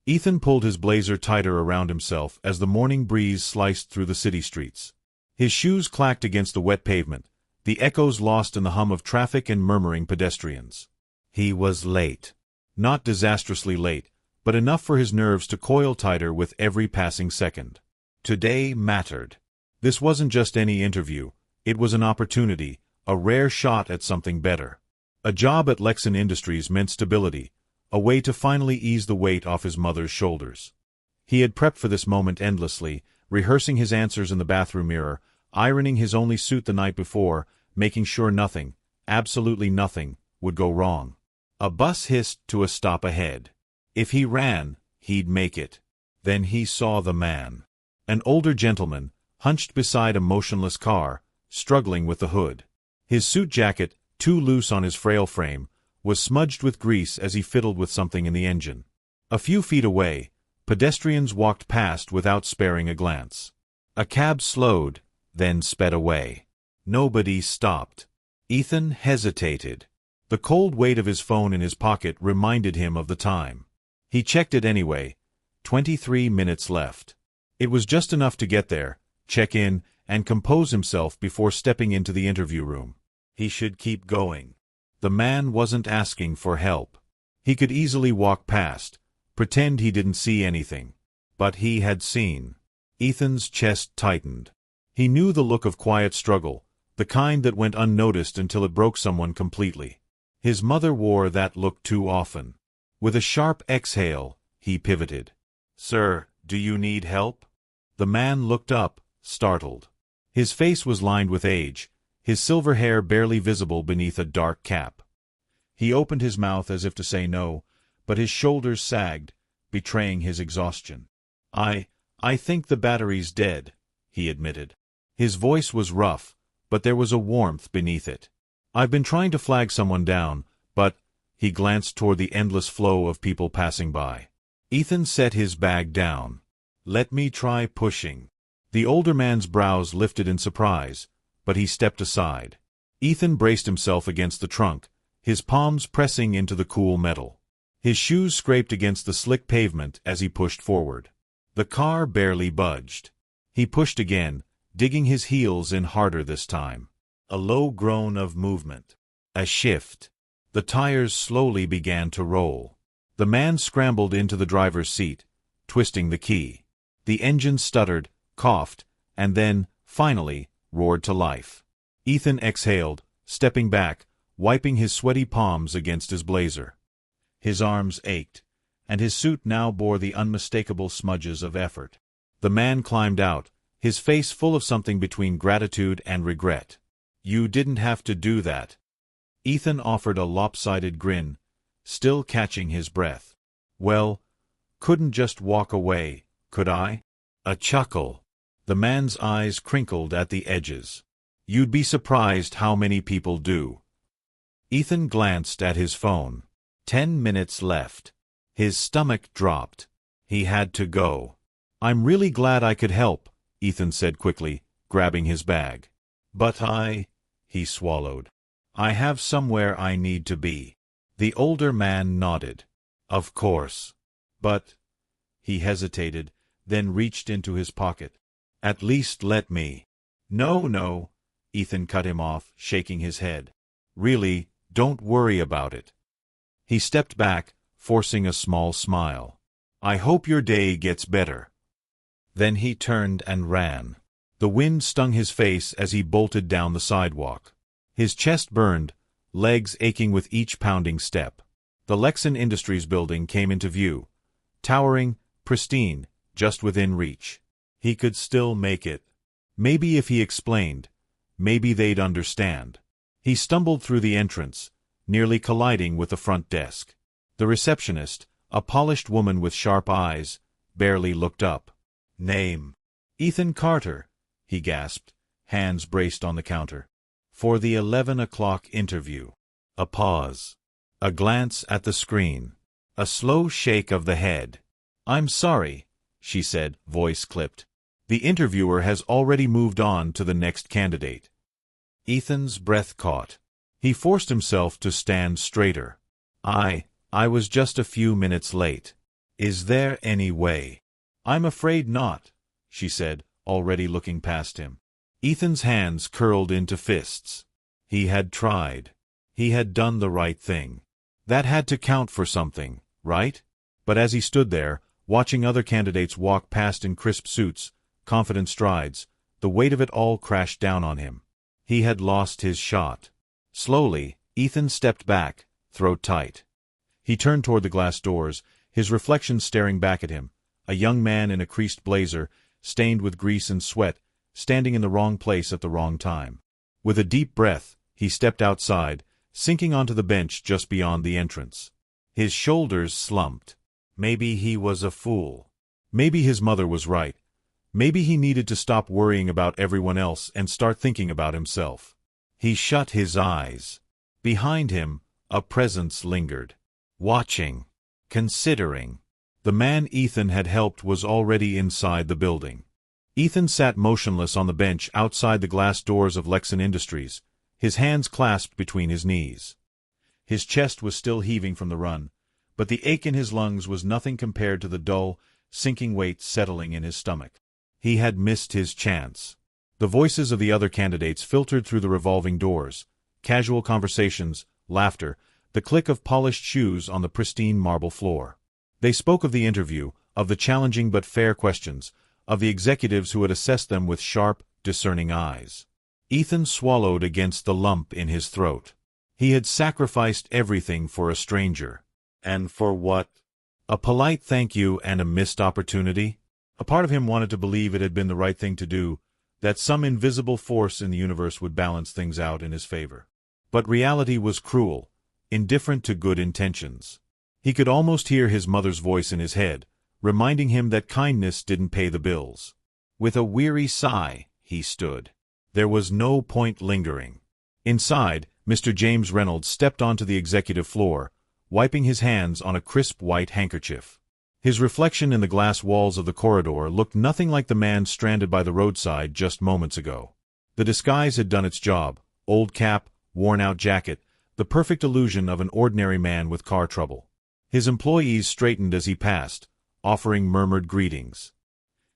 Ethan pulled his blazer tighter around himself as the morning breeze sliced through the city streets. His shoes clacked against the wet pavement, the echoes lost in the hum of traffic and murmuring pedestrians. He was late. Not disastrously late, but enough for his nerves to coil tighter with every passing second. Today mattered. This wasn't just any interview, it was an opportunity, a rare shot at something better. A job at Lexan Industries meant stability, a way to finally ease the weight off his mother's shoulders. He had prepped for this moment endlessly, rehearsing his answers in the bathroom mirror, ironing his only suit the night before, making sure nothing, absolutely nothing, would go wrong. A bus hissed to a stop ahead. If he ran, he'd make it. Then he saw the man. An older gentleman, hunched beside a motionless car, struggling with the hood. His suit jacket, too loose on his frail frame, was smudged with grease as he fiddled with something in the engine. A few feet away, pedestrians walked past without sparing a glance. A cab slowed, then sped away. Nobody stopped. Ethan hesitated. The cold weight of his phone in his pocket reminded him of the time. He checked it anyway. 23 minutes left. It was just enough to get there, check in, and compose himself before stepping into the interview room. He should keep going. The man wasn't asking for help. He could easily walk past, pretend he didn't see anything. But he had seen. Ethan's chest tightened. He knew the look of quiet struggle, the kind that went unnoticed until it broke someone completely. His mother wore that look too often. With a sharp exhale, he pivoted. "Sir, do you need help?" The man looked up, startled. His face was lined with age, his silver hair barely visible beneath a dark cap. He opened his mouth as if to say no, but his shoulders sagged, betraying his exhaustion. I think the battery's dead," he admitted. His voice was rough, but there was a warmth beneath it. "I've been trying to flag someone down, but—" He glanced toward the endless flow of people passing by. Ethan set his bag down. "Let me try pushing." The older man's brows lifted in surprise, but he stepped aside. Ethan braced himself against the trunk, his palms pressing into the cool metal. His shoes scraped against the slick pavement as he pushed forward. The car barely budged. He pushed again, digging his heels in harder this time. A low groan of movement. A shift. The tires slowly began to roll. The man scrambled into the driver's seat, twisting the key. The engine stuttered, coughed, and then, finally, roared to life. Ethan exhaled, stepping back, wiping his sweaty palms against his blazer. His arms ached, and his suit now bore the unmistakable smudges of effort. The man climbed out, his face full of something between gratitude and regret. "You didn't have to do that." Ethan offered a lopsided grin, still catching his breath. "Well, couldn't just walk away, could I?" A chuckle. The man's eyes crinkled at the edges. "You'd be surprised how many people do." Ethan glanced at his phone. 10 minutes left. His stomach dropped. He had to go. "I'm really glad I could help," Ethan said quickly, grabbing his bag. "But he swallowed. "I have somewhere I need to be." The older man nodded. "Of course. But—" He hesitated, then reached into his pocket. "At least let me—" No, Ethan cut him off, shaking his head. "Really, don't worry about it." He stepped back, forcing a small smile. "I hope your day gets better." Then he turned and ran. The wind stung his face as he bolted down the sidewalk. His chest burned, legs aching with each pounding step. The Lexan Industries building came into view. Towering, pristine, just within reach. He could still make it. Maybe if he explained, maybe they'd understand. He stumbled through the entrance, nearly colliding with the front desk. The receptionist, a polished woman with sharp eyes, barely looked up. "Name?" "Ethan Carter," he gasped, hands braced on the counter. "For the 11 o'clock interview." A pause. A glance at the screen. A slow shake of the head. "I'm sorry," she said, voice clipped. "The interviewer has already moved on to the next candidate." Ethan's breath caught. He forced himself to stand straighter. I was just a few minutes late." Is there any way? I'm afraid not, she said, already looking past him. Ethan's hands curled into fists. He had tried. He had done the right thing. That had to count for something, right? But as he stood there, watching other candidates walk past in crisp suits, confident strides, the weight of it all crashed down on him. He had lost his shot. Slowly, Ethan stepped back, throat tight. He turned toward the glass doors, his reflection staring back at him, a young man in a creased blazer, stained with grease and sweat, standing in the wrong place at the wrong time. With a deep breath, he stepped outside, sinking onto the bench just beyond the entrance. His shoulders slumped. Maybe he was a fool. Maybe his mother was right. Maybe he needed to stop worrying about everyone else and start thinking about himself. He shut his eyes. Behind him, a presence lingered. Watching. Considering. The man Ethan had helped was already inside the building. Ethan sat motionless on the bench outside the glass doors of Lexan Industries, his hands clasped between his knees. His chest was still heaving from the run, but the ache in his lungs was nothing compared to the dull, sinking weight settling in his stomach. He had missed his chance. The voices of the other candidates filtered through the revolving doors, casual conversations, laughter, the click of polished shoes on the pristine marble floor. They spoke of the interview, of the challenging but fair questions, of the executives who had assessed them with sharp, discerning eyes. Ethan swallowed against the lump in his throat. He had sacrificed everything for a stranger. And for what? A polite thank you and a missed opportunity? A part of him wanted to believe it had been the right thing to do, that some invisible force in the universe would balance things out in his favor. But reality was cruel, indifferent to good intentions. He could almost hear his mother's voice in his head, reminding him that kindness didn't pay the bills. With a weary sigh, he stood. There was no point lingering. Inside, Mr. James Reynolds stepped onto the executive floor, wiping his hands on a crisp white handkerchief. His reflection in the glass walls of the corridor looked nothing like the man stranded by the roadside just moments ago. The disguise had done its job: old cap, worn-out jacket, the perfect illusion of an ordinary man with car trouble. His employees straightened as he passed, offering murmured greetings.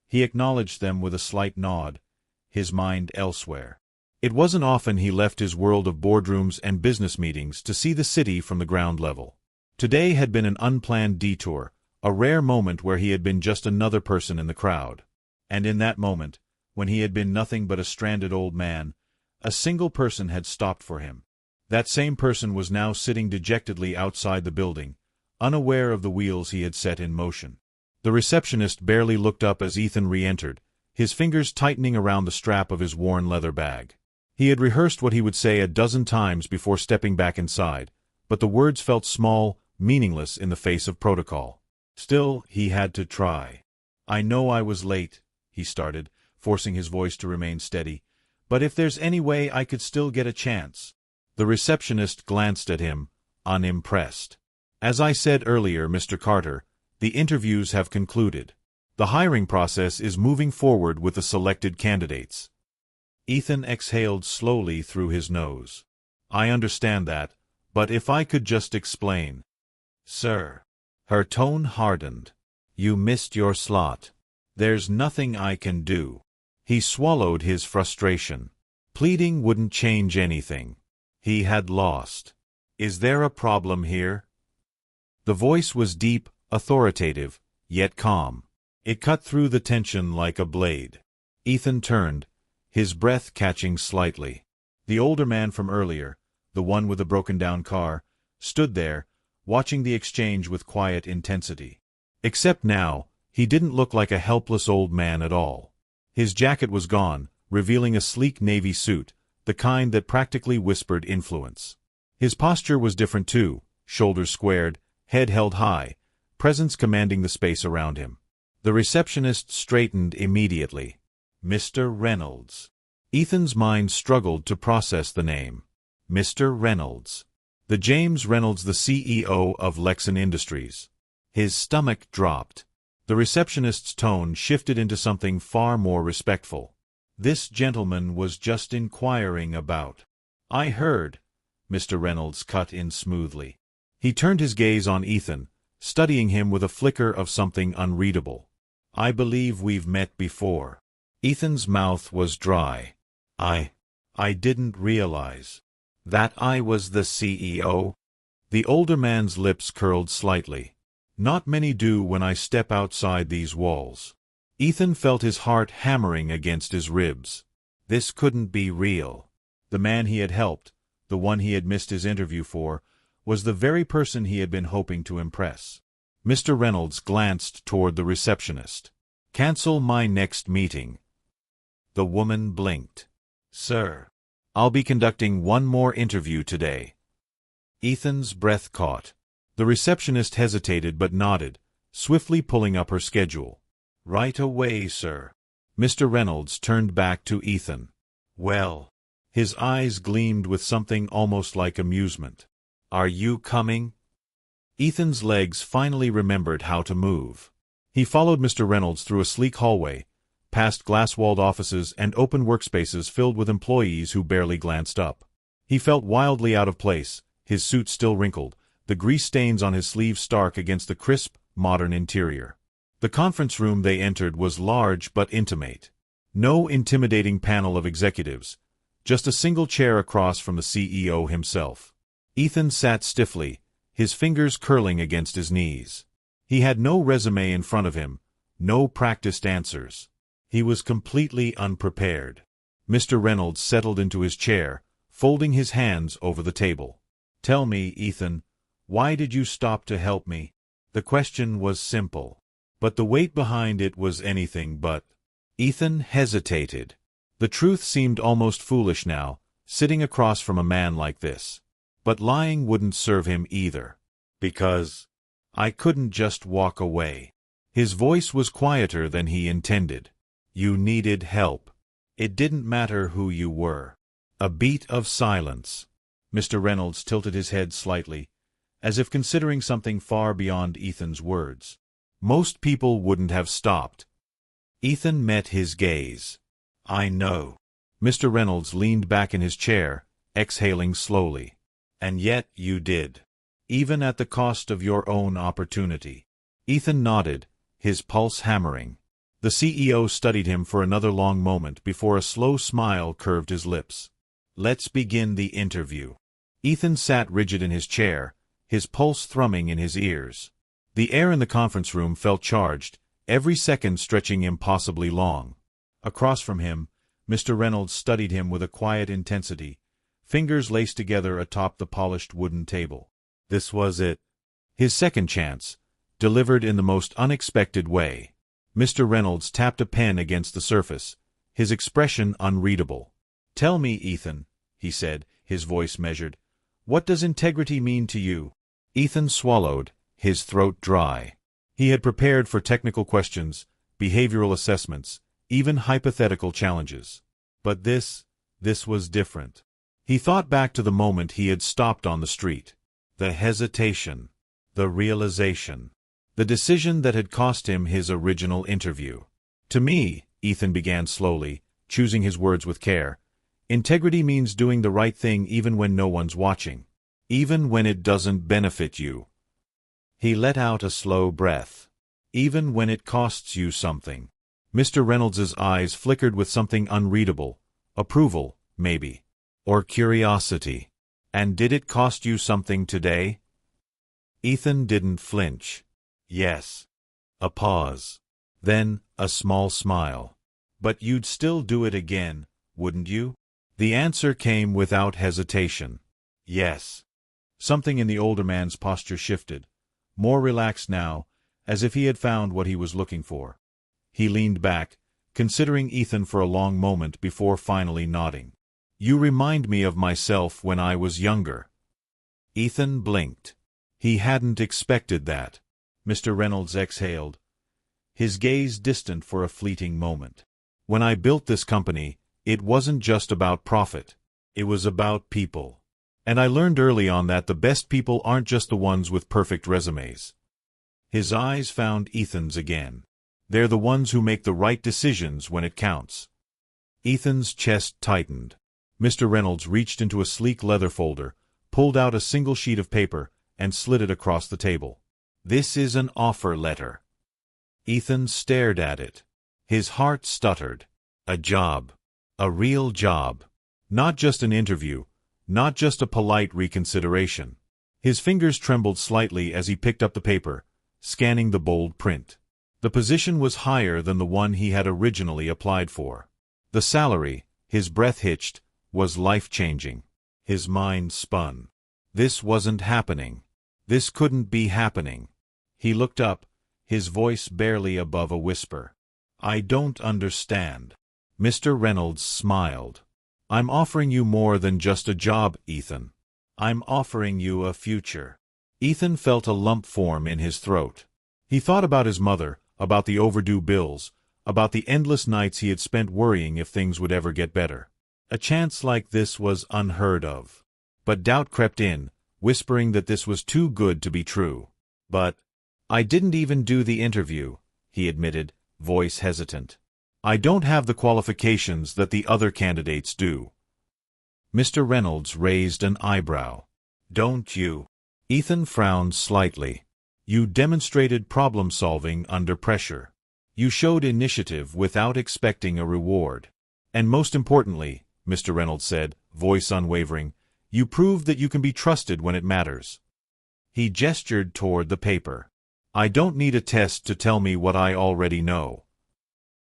He acknowledged them with a slight nod, his mind elsewhere. It wasn't often he left his world of boardrooms and business meetings to see the city from the ground level. Today had been an unplanned detour, a rare moment where he had been just another person in the crowd. And in that moment, when he had been nothing but a stranded old man, a single person had stopped for him. That same person was now sitting dejectedly outside the building, unaware of the wheels he had set in motion. The receptionist barely looked up as Ethan re-entered, his fingers tightening around the strap of his worn leather bag. He had rehearsed what he would say a dozen times before stepping back inside, but the words felt small, meaningless in the face of protocol. Still, he had to try. "I know I was late," he started, forcing his voice to remain steady, "but if there's any way I could still get a chance." The receptionist glanced at him, unimpressed. "As I said earlier, Mr. Carter, the interviews have concluded. The hiring process is moving forward with the selected candidates." Ethan exhaled slowly through his nose. "I understand that, but if I could just explain." "Sir." Her tone hardened. "You missed your slot. There's nothing I can do." He swallowed his frustration. Pleading wouldn't change anything. He had lost. "Is there a problem here?" The voice was deep, authoritative, yet calm. It cut through the tension like a blade. Ethan turned, his breath catching slightly. The older man from earlier, the one with the broken-down car, stood there, watching the exchange with quiet intensity. Except now, he didn't look like a helpless old man at all. His jacket was gone, revealing a sleek navy suit, the kind that practically whispered influence. His posture was different too, shoulders squared, head held high, presence commanding the space around him. The receptionist straightened immediately. "Mr. Reynolds." Ethan's mind struggled to process the name. Mr. Reynolds. The James Reynolds, the CEO of Lexan Industries. His stomach dropped. The receptionist's tone shifted into something far more respectful. "This gentleman was just inquiring about—" "I heard," Mr. Reynolds cut in smoothly. He turned his gaze on Ethan, studying him with a flicker of something unreadable. I believe we've met before. Ethan's mouth was dry. I didn't realize that I was the CEO. The older man's lips curled slightly. Not many do when I step outside these walls. Ethan felt his heart hammering against his ribs. This couldn't be real. The man he had helped, the one he had missed his interview for, was the very person he had been hoping to impress. Mr. Reynolds glanced toward the receptionist. "Cancel my next meeting." The woman blinked. "Sir, I'll be conducting one more interview today." Ethan's breath caught. The receptionist hesitated but nodded, swiftly pulling up her schedule. "Right away, sir." Mr. Reynolds turned back to Ethan. "Well." His eyes gleamed with something almost like amusement. "Are you coming?" Ethan's legs finally remembered how to move. He followed Mr. Reynolds through a sleek hallway, past glass-walled offices and open workspaces filled with employees who barely glanced up. He felt wildly out of place, his suit still wrinkled, the grease stains on his sleeves stark against the crisp, modern interior. The conference room they entered was large but intimate. No intimidating panel of executives, just a single chair across from the CEO himself. Ethan sat stiffly, his fingers curling against his knees. He had no resume in front of him, no practiced answers. He was completely unprepared. Mr. Reynolds settled into his chair, folding his hands over the table. "Tell me, Ethan, why did you stop to help me?" The question was simple, but the weight behind it was anything but. Ethan hesitated. The truth seemed almost foolish now, sitting across from a man like this. But lying wouldn't serve him either. "Because I couldn't just walk away." His voice was quieter than he intended. "You needed help. It didn't matter who you were." A beat of silence. Mr. Reynolds tilted his head slightly, as if considering something far beyond Ethan's words. Most people wouldn't have stopped. Ethan met his gaze. "I know." Mr. Reynolds leaned back in his chair, exhaling slowly. "And yet you did. Even at the cost of your own opportunity." Ethan nodded, his pulse hammering. The CEO studied him for another long moment before a slow smile curved his lips. "Let's begin the interview." Ethan sat rigid in his chair, his pulse thrumming in his ears. The air in the conference room felt charged, every second stretching impossibly long. Across from him, Mr. Reynolds studied him with a quiet intensity, fingers laced together atop the polished wooden table. This was it. His second chance, delivered in the most unexpected way. Mr. Reynolds tapped a pen against the surface, his expression unreadable. "Tell me, Ethan," he said, his voice measured, "what does integrity mean to you?" Ethan swallowed, his throat dry. He had prepared for technical questions, behavioral assessments, even hypothetical challenges. But this was different. He thought back to the moment he had stopped on the street. The hesitation. The realization. The decision that had cost him his original interview. "To me," Ethan began slowly, choosing his words with care, "integrity means doing the right thing even when no one's watching. Even when it doesn't benefit you." He let out a slow breath. "Even when it costs you something." Mr. Reynolds's eyes flickered with something unreadable. Approval, maybe. Or curiosity. "And did it cost you something today?" Ethan didn't flinch. "Yes." A pause. Then, a small smile. "But you'd still do it again, wouldn't you?" The answer came without hesitation. "Yes." Something in the older man's posture shifted, more relaxed now, as if he had found what he was looking for. He leaned back, considering Ethan for a long moment before finally nodding. "You remind me of myself when I was younger." Ethan blinked. He hadn't expected that. Mr. Reynolds exhaled, his gaze distant for a fleeting moment. "When I built this company, it wasn't just about profit. It was about people. And I learned early on that the best people aren't just the ones with perfect resumes." His eyes found Ethan's again. "They're the ones who make the right decisions when it counts." Ethan's chest tightened. Mr. Reynolds reached into a sleek leather folder, pulled out a single sheet of paper, and slid it across the table. "This is an offer letter." Ethan stared at it. His heart stuttered. A job. A real job. Not just an interview. Not just a polite reconsideration. His fingers trembled slightly as he picked up the paper, scanning the bold print. The position was higher than the one he had originally applied for. The salary, his breath hitched, was life-changing. His mind spun. This wasn't happening. This couldn't be happening. He looked up, his voice barely above a whisper. "I don't understand." Mr. Reynolds smiled. "I'm offering you more than just a job, Ethan. I'm offering you a future." Ethan felt a lump form in his throat. He thought about his mother, about the overdue bills, about the endless nights he had spent worrying if things would ever get better. A chance like this was unheard of. But doubt crept in, whispering that this was too good to be true. "But I didn't even do the interview," he admitted, voice hesitant. "I don't have the qualifications that the other candidates do." Mr. Reynolds raised an eyebrow. "Don't you?" Ethan frowned slightly. "You demonstrated problem-solving under pressure. You showed initiative without expecting a reward. And most importantly," Mr. Reynolds said, voice unwavering, "you proved that you can be trusted when it matters." He gestured toward the paper. "I don't need a test to tell me what I already know."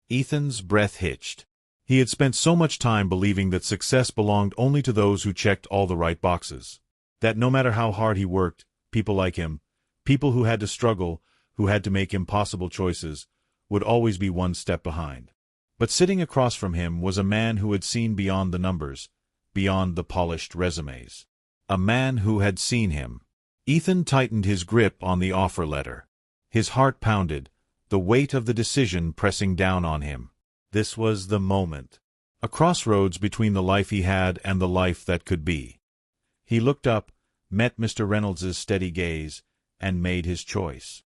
Ethan's breath hitched. He had spent so much time believing that success belonged only to those who checked all the right boxes. That no matter how hard he worked, people like him, people who had to struggle, who had to make impossible choices, would always be one step behind. But sitting across from him was a man who had seen beyond the numbers, beyond the polished resumes. A man who had seen him. Ethan tightened his grip on the offer letter. His heart pounded, the weight of the decision pressing down on him. This was the moment. A crossroads between the life he had and the life that could be. He looked up, met Mr. Reynolds's steady gaze, and made his choice.